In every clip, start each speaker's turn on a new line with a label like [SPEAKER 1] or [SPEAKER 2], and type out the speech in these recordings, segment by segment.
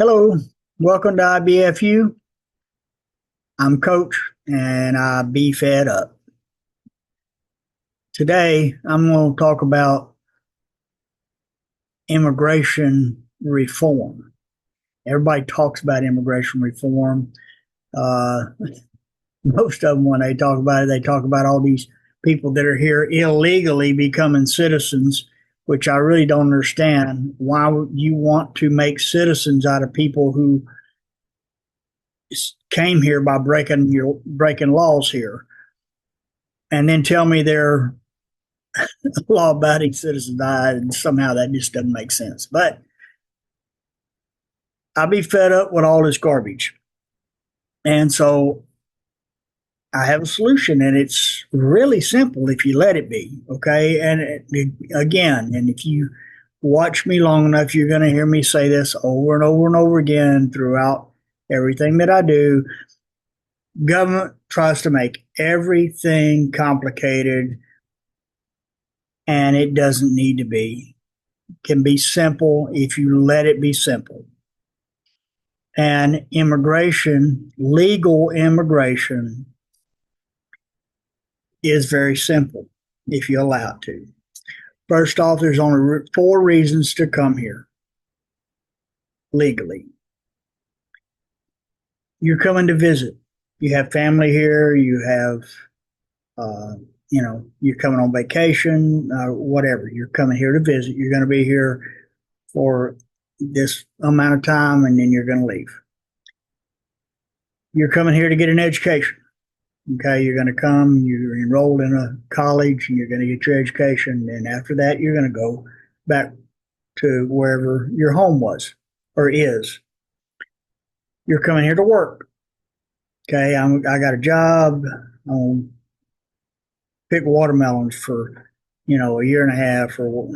[SPEAKER 1] Hello, welcome to IBFU. I'm Coach and I be fed up. Today, I'm going to talk about immigration reform. Everybody talks about immigration reform. Uh, Most of them, when they talk about it, they talk about all these people that are here illegally becoming citizens, which I really don't understand. Why would you want to make citizens out of people who came here by breaking laws here, and then tell me they're law-abiding citizens? And somehow that just doesn't make sense. But I'll be fed up with all this garbage, and so I have a solution, and it's really simple if you let it be. Okay, again, and if you watch me long enough, you're going to hear me say this over and over and over again throughout everything that I do. Government tries to make everything complicated, and it doesn't need to be. It can be simple if you let it be simple. And immigration, legal immigration, is very simple if you allow it to. First off, there's only four reasons to come here legally. You're coming to visit. You have family here. You have, you're coming on vacation, whatever. You're coming here to visit. You're going to be here for this amount of time, and then you're going to leave. You're coming here to get an education. Okay, you're going to come, you're enrolled in a college, and you're going to get your education. And after that, you're going to go back to wherever your home was or is. You're coming here to work. Okay, I got a job. I'm pick watermelons for, a year and a half, or,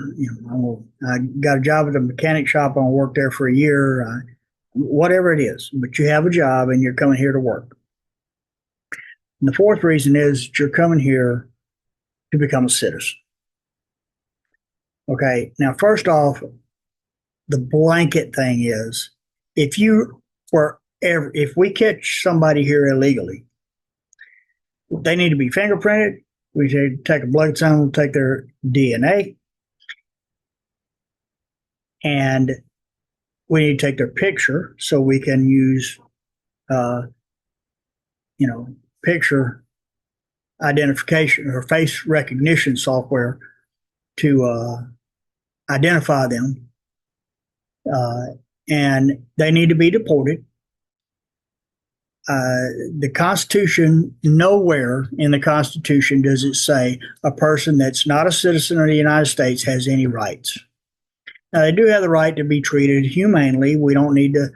[SPEAKER 1] I got a job at a mechanic shop. I'm going to work there for a year, whatever it is. But you have a job and you're coming here to work. And the fourth reason is you're coming here to become a citizen. Okay, now, first off, the blanket thing is if we catch somebody here illegally, they need to be fingerprinted. We should take a blood sample, take their DNA, and we need to take their picture so we can use, picture identification or face recognition software to identify them. And they need to be deported. The Constitution, nowhere in the Constitution does it say a person that's not a citizen of the United States has any rights. Now, they do have the right to be treated humanely. We don't need to,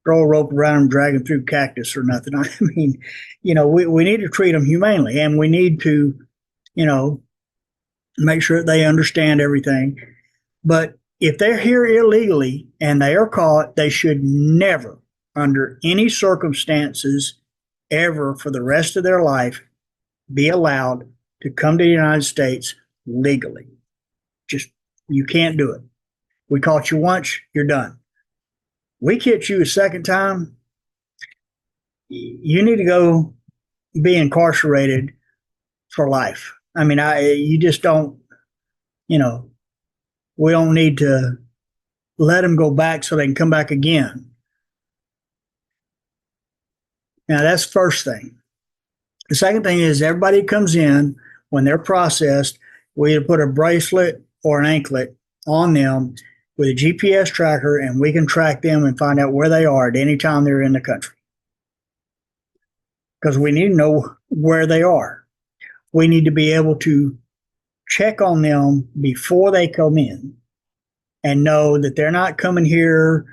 [SPEAKER 1] throw a rope around them, drag them through cactus or nothing. I mean, we need to treat them humanely, and we need to, make sure that they understand everything. But if they're here illegally and they are caught, they should never, under any circumstances, ever for the rest of their life, be allowed to come to the United States legally. You can't do it. We caught you once, you're done. We catch you a second time, you need to go be incarcerated for life. I mean, you just don't, we don't need to let them go back so they can come back again. Now, that's the first thing. The second thing is everybody comes in, when they're processed, we either put a bracelet or an anklet on them with a GPS tracker, and we can track them and find out where they are at any time they're in the country. Because we need to know where they are. We need to be able to check on them before they come in and know that they're not coming here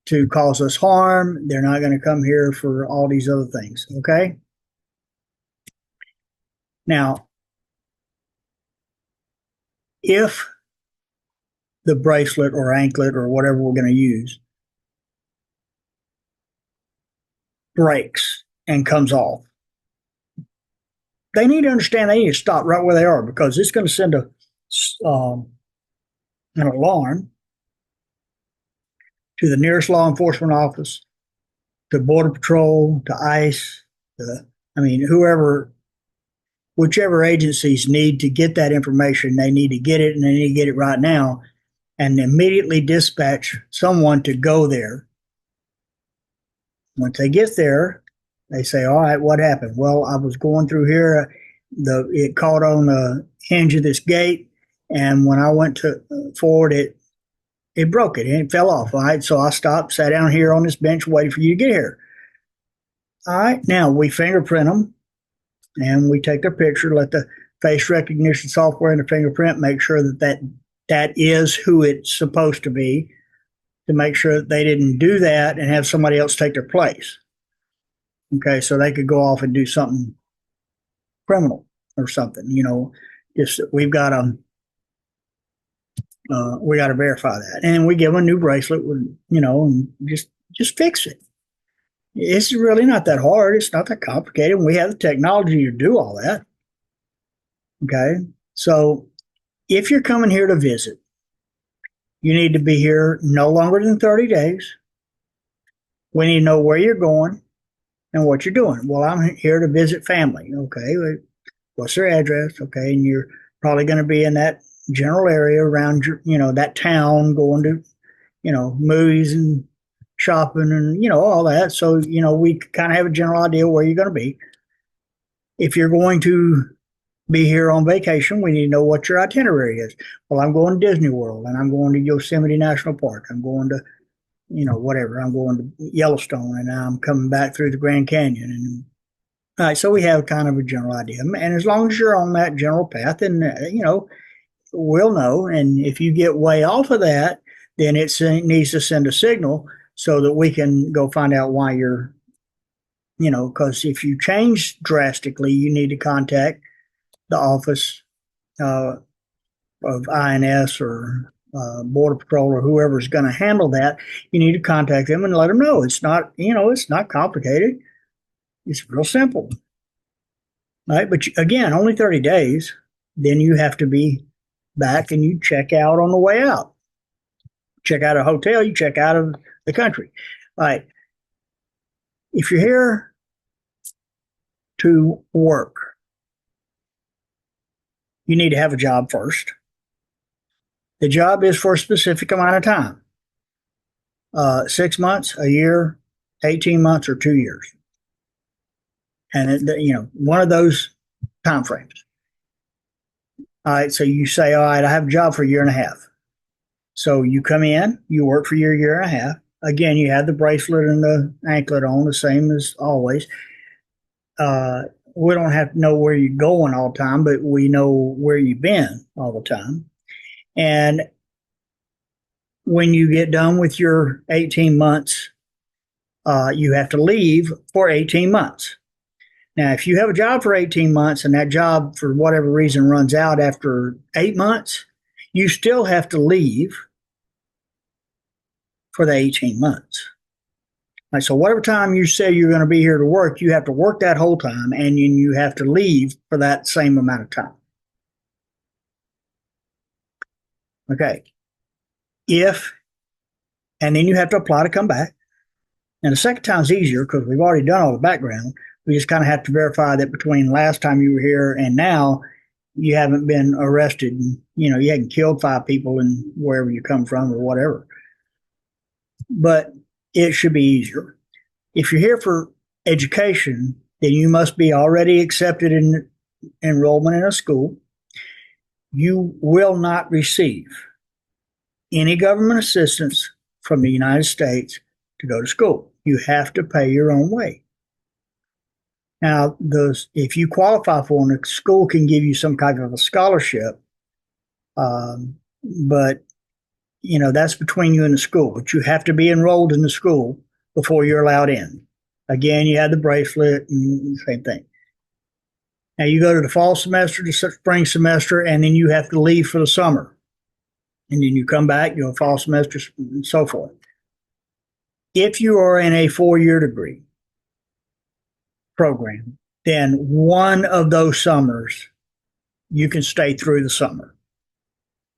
[SPEAKER 1] to cause us harm. They're not going to come here for all these other things. Okay? Now, if the bracelet or anklet or whatever we're going to use breaks and comes off, they need to understand they need to stop right where they are, because it's going to send an alarm to the nearest law enforcement office, to Border Patrol, to ICE, I mean, whoever, whichever agencies need to get that information, they need to get it and they need to get it right now and immediately dispatch someone to go there. Once they get there, they say, all right, what happened? Well, I was going through here. It caught on the hinge of this gate. And when I went to forward, it broke it and it fell off. All right. So I stopped, sat down here on this bench, waited for you to get here. All right. Now we fingerprint them and we take their picture, let the face recognition software and the fingerprint make sure that is who it's supposed to be, to make sure that they didn't do that and have somebody else take their place. Okay, so they could go off and do something criminal or something. Just we got to verify that, and we give them a new bracelet with, and just fix it. It's really not that hard. It's not that complicated. We have the technology to do all that. Okay, so if you're coming here to visit, you need to be here no longer than 30 days. We need to know where you're going and what you're doing. Well, I'm here to visit family. Okay, what's their address? Okay, and you're probably going to be in that general area around that town, going to movies and shopping and all that. So we kind of have a general idea where you're going to be. If you're going to be here on vacation, we need to know what your itinerary is. Well, I'm going to Disney World and I'm going to Yosemite National Park. I'm going to whatever. I'm going to Yellowstone and I'm coming back through the Grand Canyon. And all right, so we have kind of a general idea. And as long as you're on that general path, then we'll know. And if you get way off of that, then it needs to send a signal so that we can go find out why you're, because if you change drastically, you need to contact the office of INS or Border Patrol or whoever's going to handle that. You need to contact them and let them know it's not, it's not complicated. It's real simple. Right? But again, only 30 days. Then you have to be back and you check out on the way out. Check out a hotel, you check out of the country. All right. If you're here to work, you need to have a job first. The job is for a specific amount of time. 6 months, a year, 18 months, or 2 years. And, one of those time frames. All right, so you say, all right, I have a job for a year and a half. So you come in, you work for your year and a half. Again, you have the bracelet and the anklet on, the same as always. We don't have to know where you're going all the time, but we know where you've been all the time. And when you get done with your 18 months, you have to leave for 18 months. Now, if you have a job for 18 months and that job, for whatever reason, runs out after 8 months, you still have to leave for the 18 months. Right, so whatever time you say you're going to be here to work, you have to work that whole time, and then you have to leave for that same amount of time. Okay. And then you have to apply to come back. And the second time is easier because we've already done all the background. We just kind of have to verify that between last time you were here and now, you haven't been arrested and, you hadn't killed 5 people in wherever you come from or whatever. But it should be easier. If you're here for education, then you must be already accepted in enrollment in a school. You will not receive any government assistance from the United States to go to school. You have to pay your own way. Now, if you qualify for one, the school can give you some kind of a scholarship, but that's between you and the school. But you have to be enrolled in the school before you're allowed in. Again, you have the bracelet and same thing. Now, you go to the fall semester, the spring semester, and then you have to leave for the summer. And then you come back, you have fall semester, and so forth. If you are in a 4-year degree program, then one of those summers, you can stay through the summer.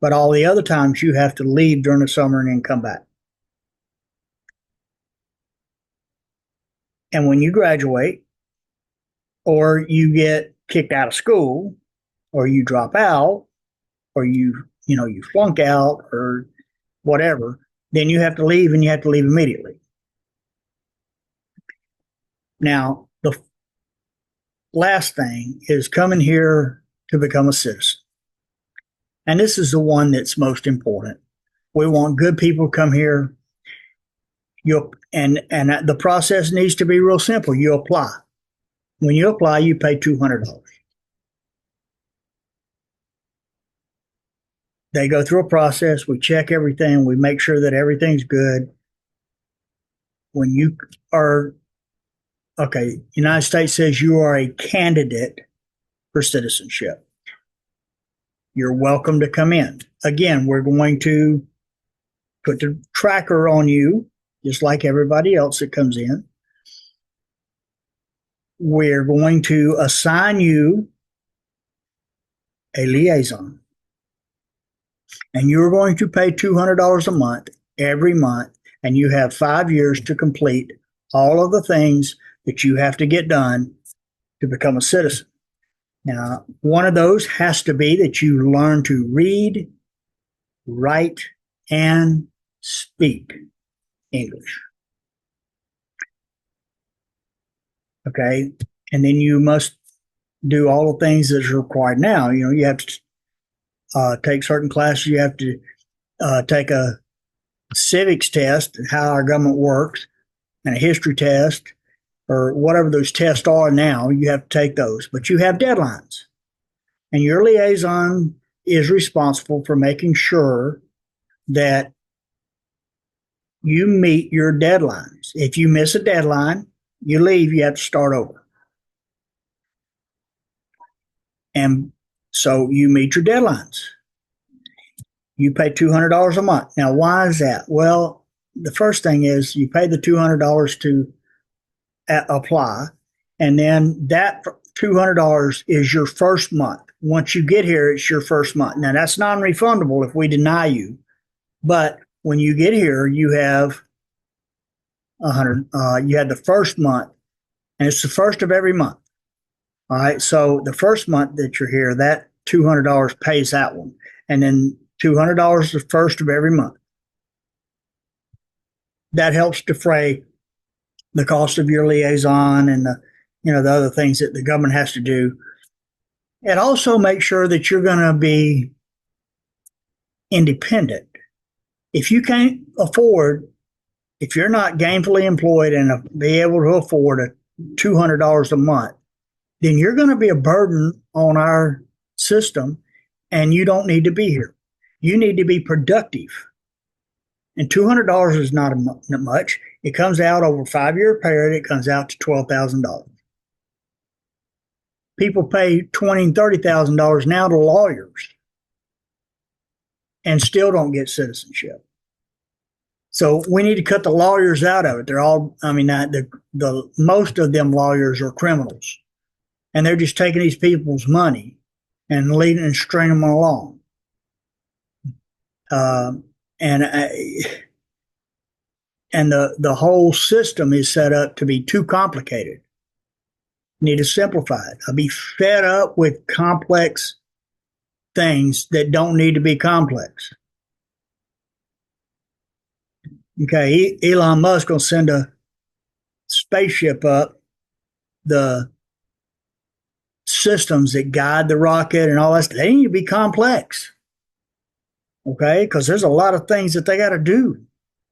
[SPEAKER 1] But all the other times, you have to leave during the summer and then come back. And when you graduate, or you get kicked out of school, or you drop out, or you flunk out, or whatever, then you have to leave, and you have to leave immediately. Now, the last thing is coming here to become a citizen. And this is the one that's most important. We want good people to come here. And the process needs to be real simple. You apply. When you apply, you pay $200. They go through a process. We check everything. We make sure that everything's good. When you are, okay, United States says you are a candidate for citizenship. You're welcome to come in. Again, we're going to put the tracker on you, just like everybody else that comes in. We're going to assign you a liaison. And you're going to pay $200 a month every month, and you have 5 years to complete all of the things that you have to get done to become a citizen. Now, one of those has to be that you learn to read, write, and speak English. Okay. And then you must do all the things that are required now. You have to take certain classes. You have to take a civics test, how our government works, and a history test, or whatever those tests are now. You have to take those, but you have deadlines. And your liaison is responsible for making sure that you meet your deadlines. If you miss a deadline, you leave, you have to start over. And so you meet your deadlines. You pay $200 a month. Now, why is that? Well, the first thing is you pay the $200 to apply, and then that $200 is your first month. Once you get here, it's your first month. Now, that's non-refundable if we deny you, but when you get here, you have you had the first month, and it's the first of every month. All right. So the first month that you're here, that $200 pays that one. And then $200 the first of every month. That helps defray the cost of your liaison and the other things that the government has to do. It also makes sure that you're going to be independent. If you can't afford, if you're not gainfully employed and be able to afford $200 a month, then you're going to be a burden on our system, and you don't need to be here. You need to be productive. And $200 is not much. It comes out over a 5-year period. It comes out to $12,000. People pay $20,000 and $30,000 now to lawyers and still don't get citizenship. So we need to cut the lawyers out of it. They're all, the most of them lawyers are criminals, and they're just taking these people's money and leading and stringing them along. And the whole system is set up to be too complicated. Need to simplify it. I'll be fed up with complex things that don't need to be complex. Okay, Elon Musk will send a spaceship up. The systems that guide the rocket and all that, they need to be complex. Okay, because there's a lot of things that they got to do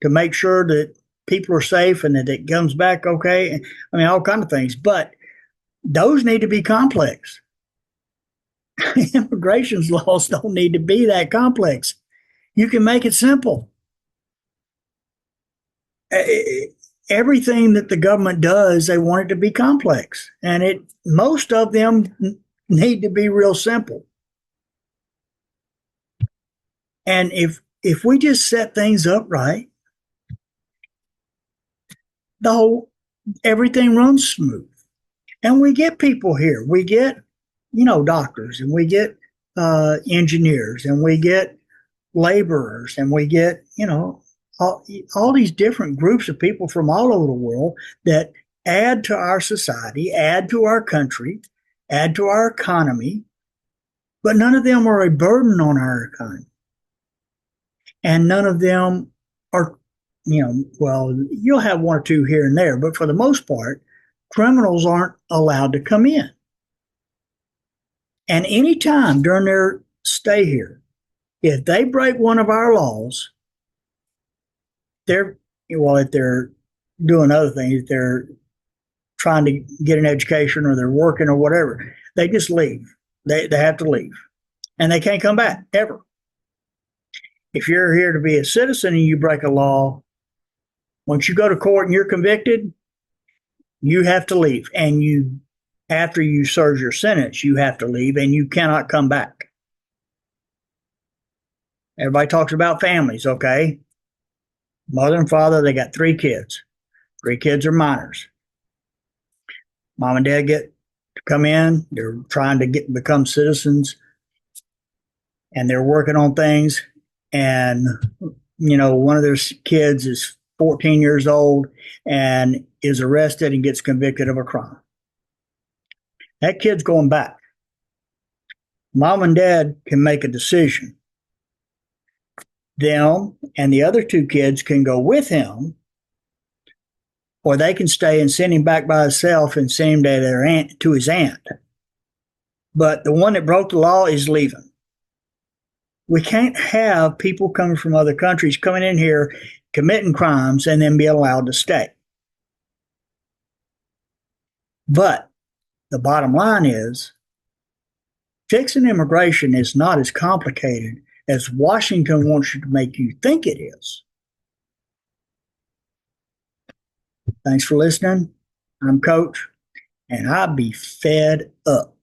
[SPEAKER 1] to make sure that people are safe and that it comes back okay. All kinds of things. But those need to be complex. Immigration laws don't need to be that complex. You can make it simple. Everything that the government does, they want it to be complex. And most of them need to be real simple. And if we just set things up right, everything runs smooth. And we get people here. We get, doctors, and we get engineers, and we get laborers, and we get, all these different groups of people from all over the world that add to our society, add to our country, add to our economy, but none of them are a burden on our economy. And none of them are, well, you'll have one or two here and there, but for the most part, criminals aren't allowed to come in. And any time during their stay here, if they break one of our laws, if they're doing other things, they're trying to get an education or they're working or whatever, they just leave. They have to leave. And they can't come back ever. If you're here to be a citizen and you break a law, once you go to court and you're convicted, you have to leave. And after you serve your sentence, you have to leave and you cannot come back. Everybody talks about families, okay? Mother and father, they got 3 kids. 3 kids are minors. Mom and dad get to come in. They're trying to become citizens, and they're working on things. And one of their kids is 14 years old and is arrested and gets convicted of a crime. That kid's going back. Mom and dad can make a decision. Them and the other 2 kids can go with him, or they can stay and send him back by himself and send him to his aunt. But the one that broke the law is leaving. We can't have people coming from other countries coming in here, committing crimes, and then be allowed to stay. But the bottom line is, fixing immigration is not as complicated as Washington wants you to make you think it is. Thanks for listening. I'm Coach, and I'll be fed up.